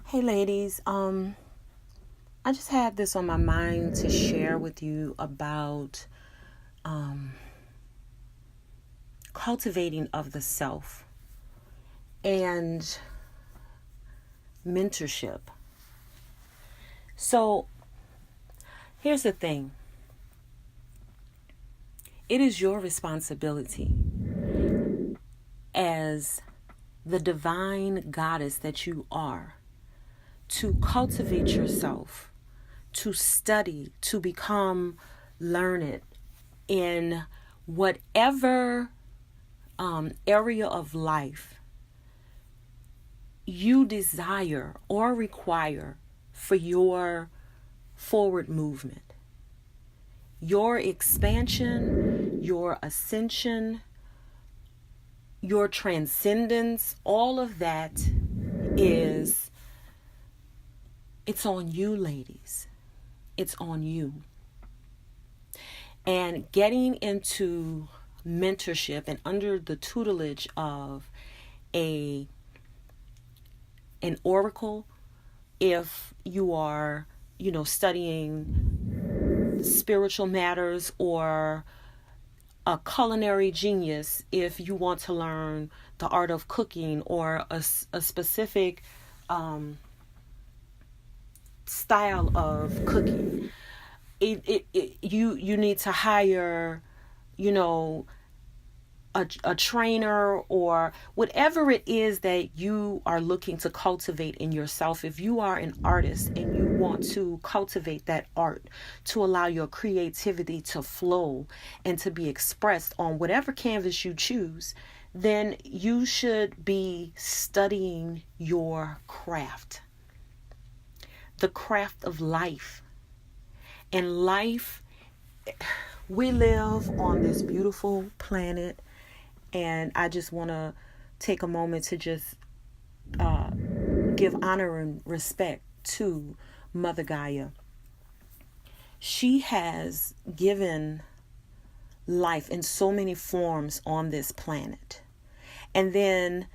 Hey ladies, I just had this on my mind to share with you about cultivating of the self and mentorship. So here's the thing. It is your responsibility as the divine goddess that you are to cultivate yourself, to study, to become learned in whatever area of life you desire or require for your forward movement, your expansion, your ascension, your transcendence. All of that is, it's on you, ladies. It's on you. And getting into mentorship and under the tutelage of an oracle, if you are, studying spiritual matters, or a culinary genius if you want to learn the art of cooking, or a specific style of cooking. You need to hire, you know, a trainer, or whatever it is that you are looking to cultivate in yourself. If you are an artist and you want to cultivate that art to allow your creativity to flow and to be expressed on whatever canvas you choose, then you should be studying your craft, the craft of life. And life, we live on this beautiful planet, and I just want to take a moment to just give honor and respect to Mother Gaia. She has given life in so many forms on this planet. And then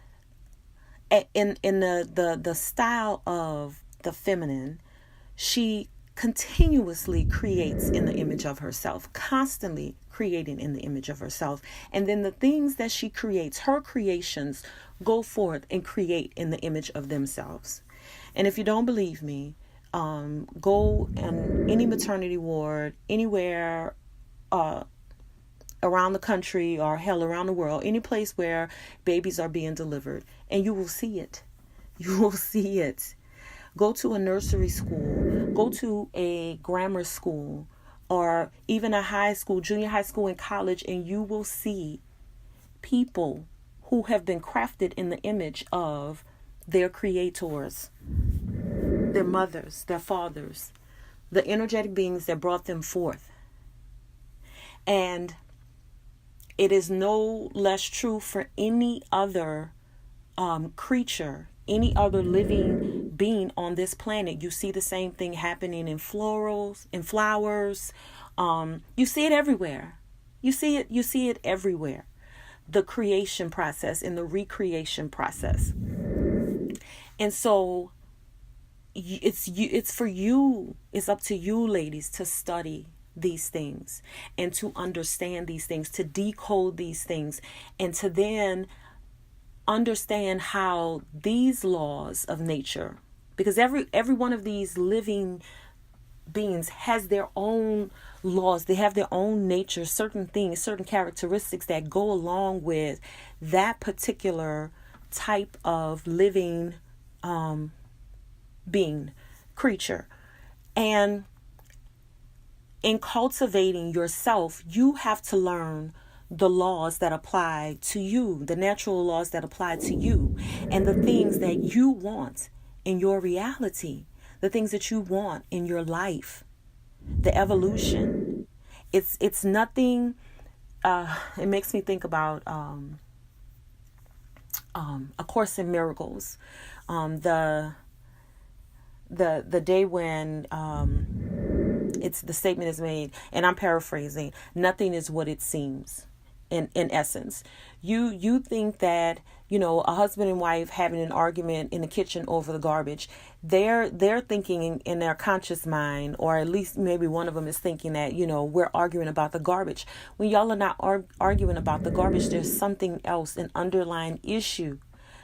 in the style of the feminine, she continuously creates in the image of herself, constantly creating in the image of herself. And then the things that she creates, her creations, go forth and create in the image of themselves. And if you don't believe me, go in any maternity ward, anywhere around the country, or hell, around the world, any place where babies are being delivered, and you will see it. You will see it. Go to a nursery school, go to a grammar school, or even a high school, junior high school, and college, and you will see people who have been crafted in the image of their creators, their mothers, their fathers, the energetic beings that brought them forth. And it is no less true for any other creature, any other living being on this planet. You see the same thing happening in florals, in flowers. You see it everywhere. You see it everywhere. The creation process and the recreation process. And so it's for you. It's up to you, ladies, to study these things and to understand these things, to decode these things, and to then understand how these laws of nature, because every one of these living beings has their own laws. They have their own nature, certain things, certain characteristics that go along with that particular type of living being, creature. And in cultivating yourself, you have to learn the laws that apply to you, the natural laws that apply to you, and the things that you want in your reality, the things that you want in your life, the evolution. It's nothing. It makes me think about A Course in Miracles, the day when it's the statement is made, and I'm paraphrasing: nothing is what it seems. in essence. You think that, a husband and wife having an argument in the kitchen over the garbage, they're thinking in their conscious mind, or at least maybe one of them is thinking that, we're arguing about the garbage. When y'all are not arguing about the garbage, there's something else, an underlying issue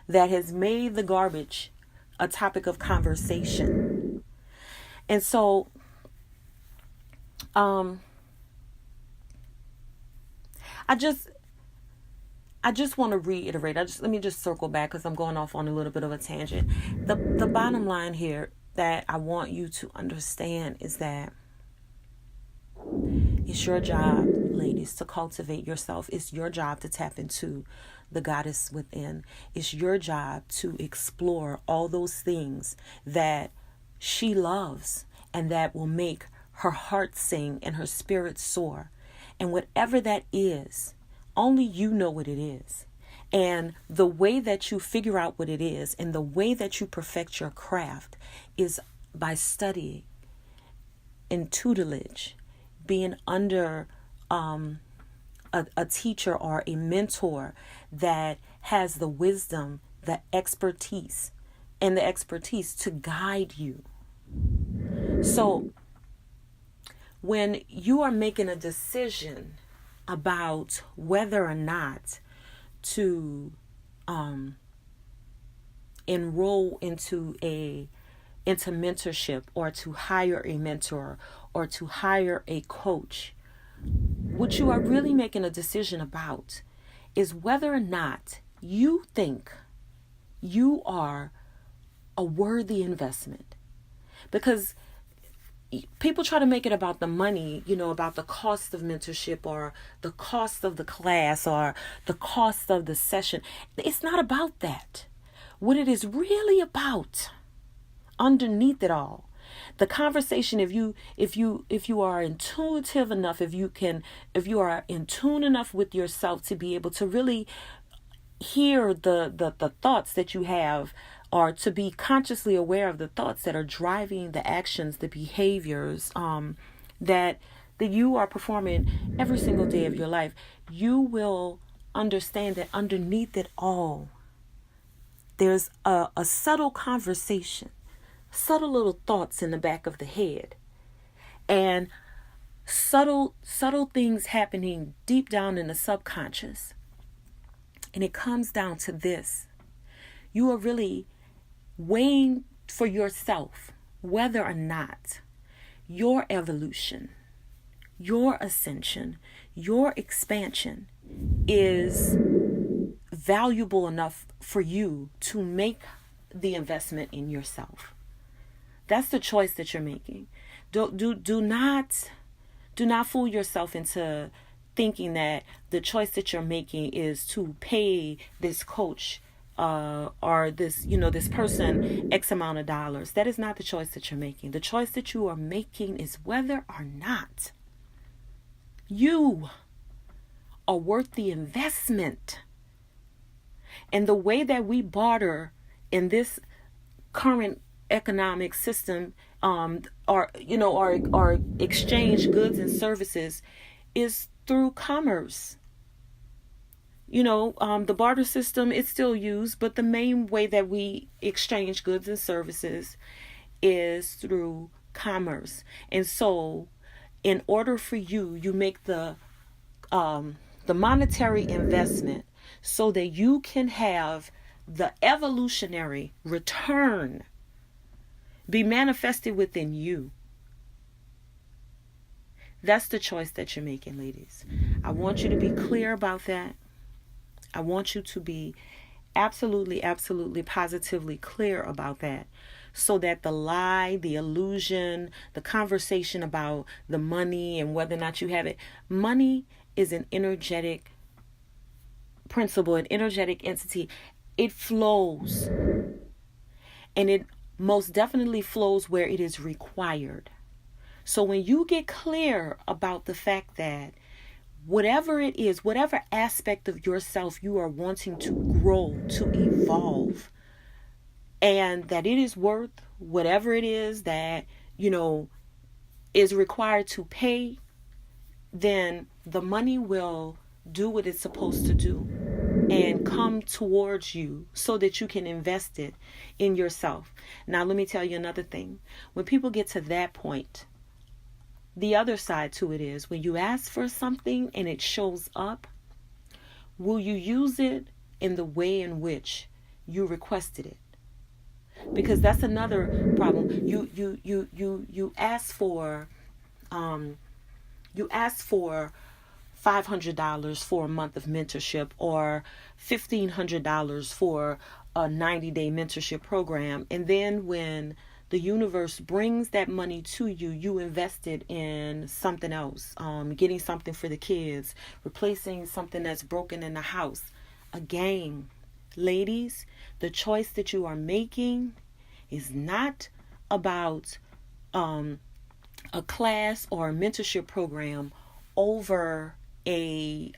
that has made the garbage a topic of conversation. And so, I just want to reiterate. Let me just circle back because I'm going off on a little bit of a tangent. The bottom line here that I want you to understand is that it's your job, ladies, to cultivate yourself. It's your job to tap into the goddess within. It's your job to explore all those things that she loves and that will make her heart sing and her spirit soar. And whatever that is, only you know what it is. And the way that you figure out what it is and the way that you perfect your craft is by studying and tutelage, being under a teacher or a mentor that has the wisdom, the expertise, to guide you. So when you are making a decision about whether or not to enroll into mentorship, or to hire a mentor, or to hire a coach, what you are really making a decision about is whether or not you think you are a worthy investment. Because people try to make it about the money, about the cost of mentorship, or the cost of the class, or the cost of the session. It's not about that. What it is really about, underneath it all, the conversation, if you are intuitive enough, if you are in tune enough with yourself to be able to really hear the thoughts that you have, or to be consciously aware of the thoughts that are driving the actions, the behaviors that you are performing every single day of your life, you will understand that underneath it all, there's a subtle conversation, subtle little thoughts in the back of the head, and subtle things happening deep down in the subconscious. And it comes down to this: you are really weighing for yourself whether or not your evolution, your ascension, your expansion is valuable enough for you to make the investment in yourself. That's the choice that you're making. Do not fool yourself into thinking that the choice that you're making is to pay this coach or this person X amount of dollars. That is not the choice that you're making. The choice that you are making is whether or not you are worth the investment. And the way that we barter in this current economic system, or exchange goods and services, is through commerce. The barter system is still used, but the main way that we exchange goods and services is through commerce. And so, in order for you make the monetary investment so that you can have the evolutionary return be manifested within you. That's the choice that you're making, ladies. I want you to be clear about that. I want you to be absolutely, absolutely, positively clear about that, so that the lie, the illusion, the conversation about the money and whether or not you have it, money is an energetic principle, an energetic entity. It flows, and it most definitely flows where it is required. So when you get clear about the fact that whatever it is, whatever aspect of yourself you are wanting to grow, to evolve, and that it is worth whatever it is that, is required to pay, then the money will do what it's supposed to do and come towards you so that you can invest it in yourself. Now, let me tell you another thing. When people get to that point, the other side to it is when you ask for something and it shows up, will you use it in the way in which you requested it? Because that's another problem. You ask for $500 for a month of mentorship or $1,500 for a 90-day mentorship program, and then when the universe brings that money to you, you invest it in something else, getting something for the kids, replacing something that's broken in the house. Again, ladies, the choice that you are making is not about a class or a mentorship program over the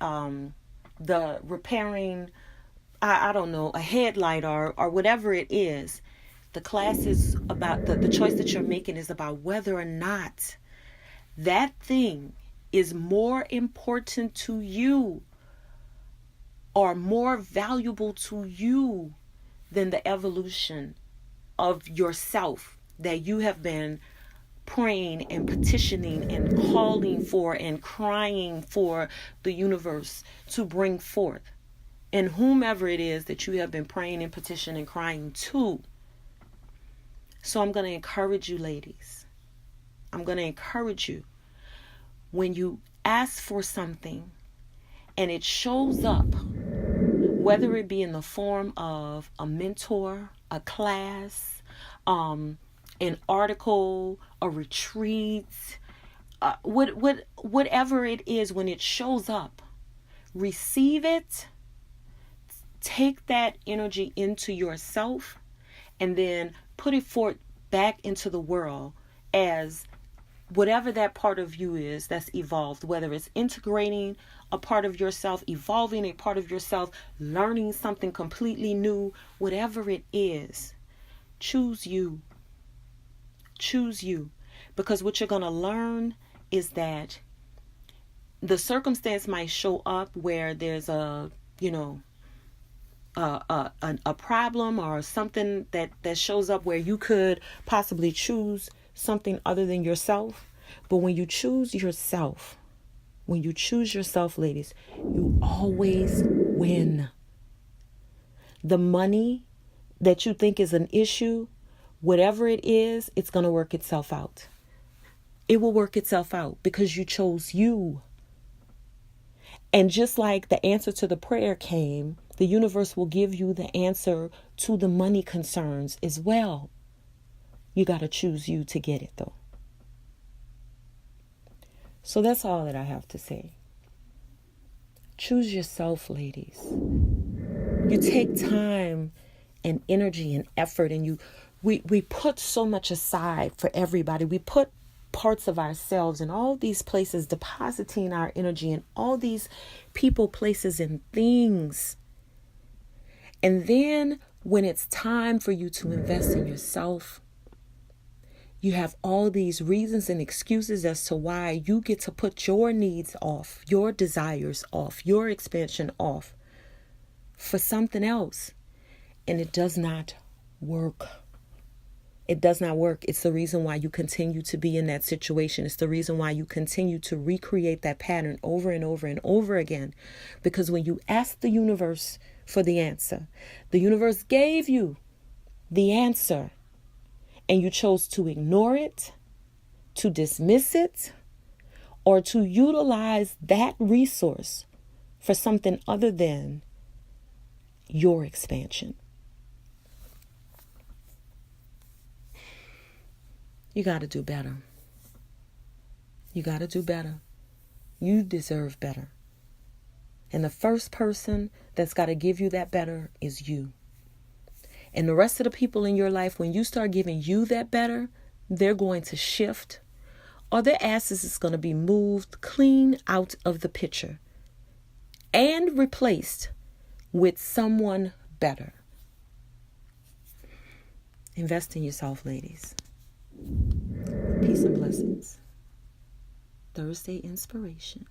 repairing, I don't know, a headlight or whatever it is. The class is about the choice that you're making is about whether or not that thing is more important to you or more valuable to you than the evolution of yourself that you have been praying and petitioning and calling for and crying for the universe to bring forth. And whomever it is that you have been praying and petitioning and crying to. So I'm going to encourage you, ladies. I'm going to encourage you. When you ask for something and it shows up, whether it be in the form of a mentor, a class, an article, a retreat, whatever it is, when it shows up, receive it, take that energy into yourself, and then put it forth back into the world as whatever that part of you is that's evolved, whether it's integrating a part of yourself, evolving a part of yourself, learning something completely new, whatever it is, choose you. Choose you. Because what you're going to learn is that the circumstance might show up where there's a problem or something that shows up where you could possibly choose something other than yourself. But when you choose yourself, ladies, you always win. The money that you think is an issue, whatever it is, it's going to work itself out. It will work itself out because you chose you. And just like the answer to the prayer came, the universe will give you the answer to the money concerns as well. You got to choose you to get it, though. So that's all that I have to say. Choose yourself, ladies. You take time and energy and effort, and we put so much aside for everybody. We put parts of ourselves in all these places, depositing our energy in all these people, places, and things. And then when it's time for you to invest in yourself, you have all these reasons and excuses as to why you get to put your needs off, your desires off, your expansion off for something else. And it does not work. It does not work. It's the reason why you continue to be in that situation. It's the reason why you continue to recreate that pattern over and over and over again. Because when you ask the universe for the answer, the universe gave you the answer, and you chose to ignore it, to dismiss it, or to utilize that resource for something other than your expansion. You got to do better. You got to do better. You deserve better. And the first person that's got to give you that better is you. And the rest of the people in your life, when you start giving you that better, they're going to shift, or their asses is going to be moved clean out of the picture and replaced with someone better. Invest in yourself, ladies. Peace and blessings. Thursday Inspiration.